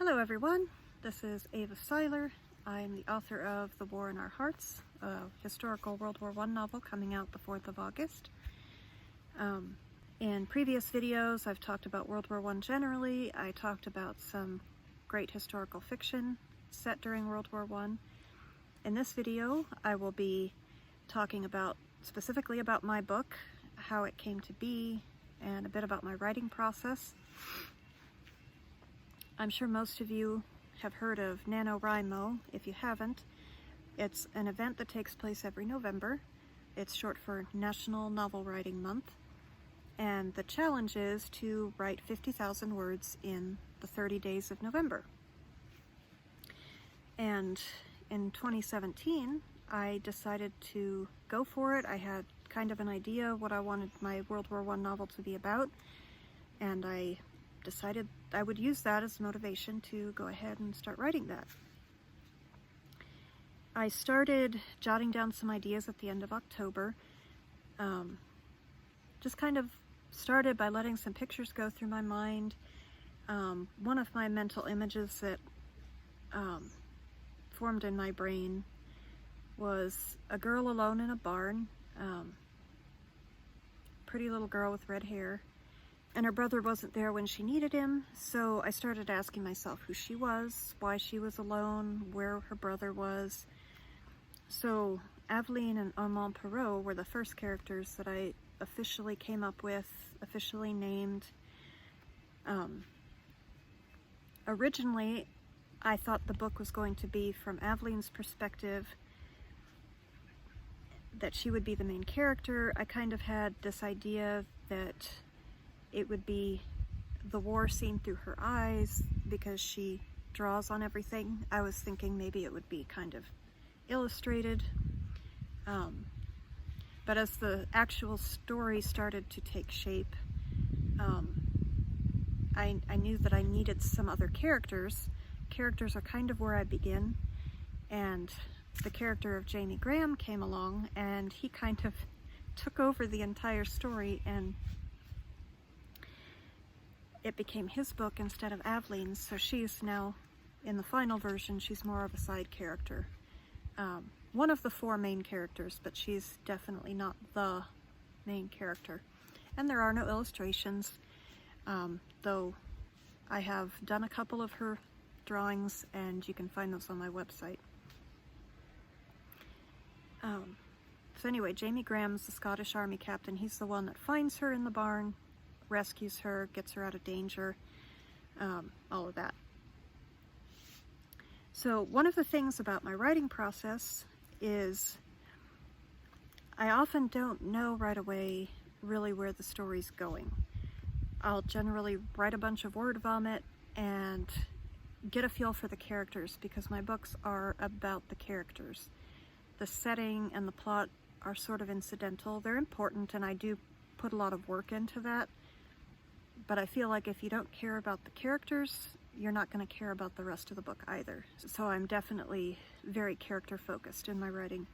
Hello everyone, this is Ava Seiler. I'm the author of The War in Our Hearts, a historical World War I novel coming out the 4th of August. In previous videos I've talked about World War I generally. I talked about some great historical fiction set during World War I. In this video I will be talking specifically about my book, how it came to be, and a bit about my writing process. I'm sure most of you have heard of Nanowrimo. If you haven't, it's an event that takes place every November. It's short for National Novel Writing Month. And the challenge is to write 50,000 words in the 30 days of November. And in 2017, I decided to go for it. I had kind of an idea what I wanted my World War I novel to be about, and I decided I would use that as motivation to go ahead and start writing that. I started jotting down some ideas at the end of October. Just kind of started by letting some pictures go through my mind. One of my mental images that formed in my brain was a girl alone in a barn, pretty little girl with red hair. And her brother wasn't there when she needed him, so I started asking myself who she was, why she was alone, where her brother was. So Aveline and Armand Perrault were the first characters that I officially came up with, officially named. Originally, I thought the book was going to be from Aveline's perspective, that she would be the main character. I kind of had this idea that it would be the war seen through her eyes because she draws on everything. I was thinking maybe it would be kind of illustrated. But as the actual story started to take shape, I knew that I needed some other characters. Characters are kind of where I begin, and the character of Jamie Graham came along, and he kind of took over the entire story, and it became his book instead of Aveline's, so she's now, in the final version, she's more of a side character. One of the 4 main characters, but she's definitely not the main character. And there are no illustrations, though I have done a couple of her drawings, and you can find those on my website. So anyway, Jamie Graham's the Scottish Army captain. He's the one that finds her in the barn, rescues her, gets her out of danger, all of that. So one of the things about my writing process is I often don't know right away really where the story's going. I'll generally write a bunch of word vomit and get a feel for the characters, because my books are about the characters. The setting and the plot are sort of incidental. They're important, and I do put a lot of work into that. But I feel like if you don't care about the characters, you're not going to care about the rest of the book either. So I'm definitely very character focused in my writing.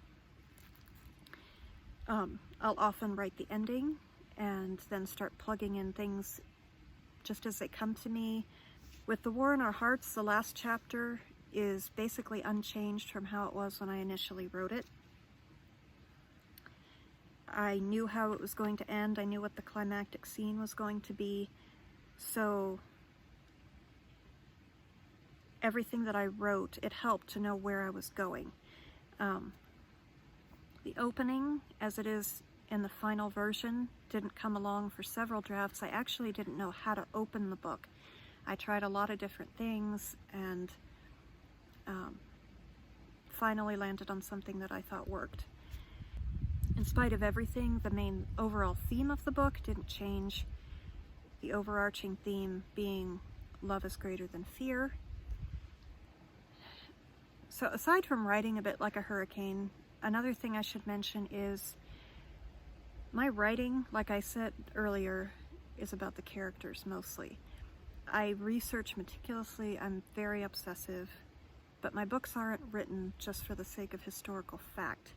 I'll often write the ending and then start plugging in things just as they come to me. With The War in Our Hearts, the last chapter is basically unchanged from how it was when I initially wrote it. I knew how it was going to end. I knew what the climactic scene was going to be. So everything that I wrote, it helped to know where I was going. The opening, as it is in the final version, didn't come along for several drafts. I actually didn't know how to open the book. I tried a lot of different things, and finally landed on something that I thought worked. In spite of everything, the main overall theme of the book didn't change. The overarching theme being love is greater than fear. So aside from writing a bit like a hurricane, another thing I should mention is my writing, like I said earlier, is about the characters mostly. I research meticulously, I'm very obsessive, but my books aren't written just for the sake of historical fact.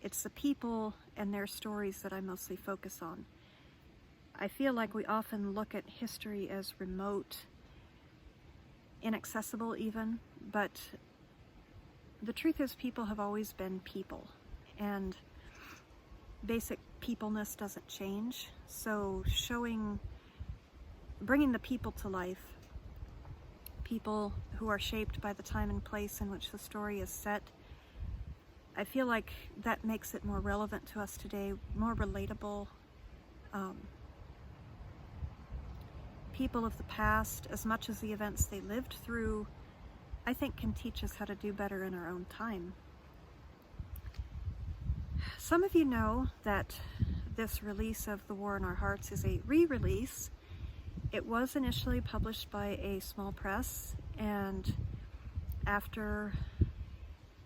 It's the people and their stories that I mostly focus on. I feel like we often look at history as remote inaccessible even, but the truth is people have always been people, and basic peopleness doesn't change. So bringing the people to life, people who are shaped by the time and place in which the story is set, I feel like that makes it more relevant to us today, more relatable. People of the past, as much as the events they lived through, I think can teach us how to do better in our own time. Some of you know that this release of The War in Our Hearts is a re-release. It was initially published by a small press, and after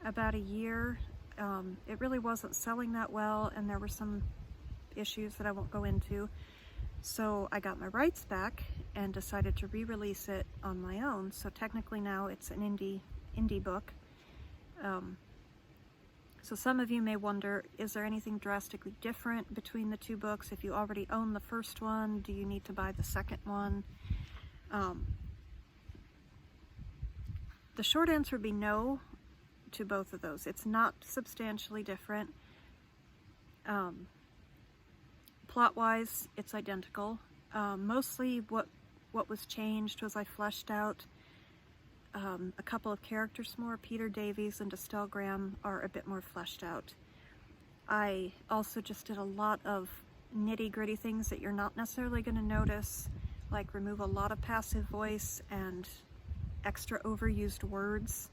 about a year, it really wasn't selling that well, and there were some issues that I won't go into. So I got my rights back and decided to re-release it on my own. So technically now it's an indie book. So some of you may wonder, is there anything drastically different between the two books? If you already own the first one, do you need to buy the second one? The short answer would be no to both of those. It's not substantially different. Plot-wise, it's identical. Mostly what was changed was I fleshed out a couple of characters more. Peter Davies and Estelle Graham are a bit more fleshed out. I also just did a lot of nitty-gritty things that you're not necessarily going to notice, like remove a lot of passive voice and extra overused words.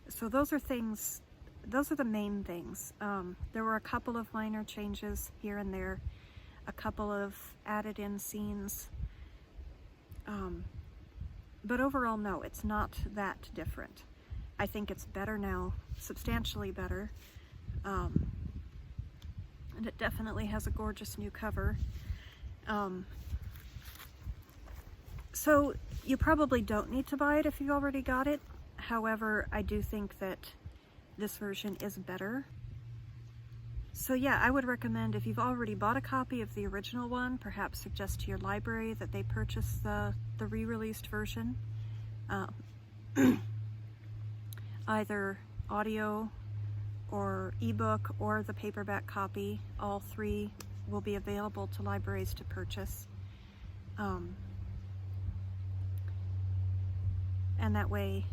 So those are the main things. There were a couple of minor changes here and there, a couple of added in scenes. But overall, no, it's not that different. I think it's better now, substantially better. And it definitely has a gorgeous new cover. So you probably don't need to buy it if you already got it. However, I do think that this version is better. So yeah, I would recommend, if you've already bought a copy of the original one, perhaps suggest to your library that they purchase the re-released version. Either audio or ebook or the paperback copy. All three will be available to libraries to purchase. And that way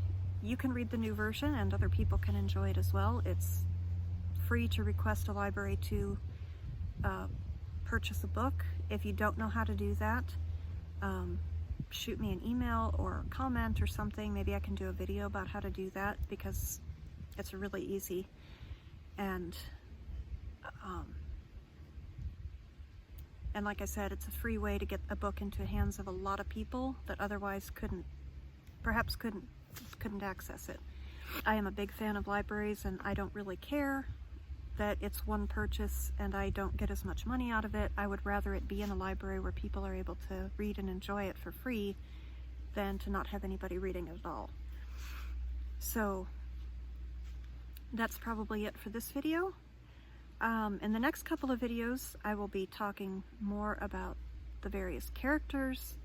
you can read the new version and other people can enjoy it as well. It's free to request a library to purchase a book. If you don't know how to do that, shoot me an email or comment or something. Maybe I can do a video about how to do that, because it's really easy. And like I said, it's a free way to get a book into the hands of a lot of people that otherwise couldn't access it. I am a big fan of libraries, and I don't really care that it's one purchase and I don't get as much money out of it. I would rather it be in a library where people are able to read and enjoy it for free than to not have anybody reading it at all. So that's probably it for this video. In the next couple of videos, I will be talking more about the various characters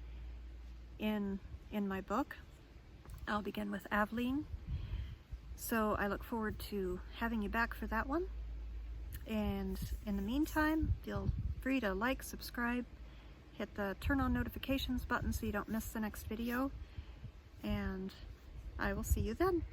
in my book. I'll begin with Aveline. So I look forward to having you back for that one. And in the meantime, feel free to like, subscribe, hit the turn on notifications button so you don't miss the next video. And I will see you then.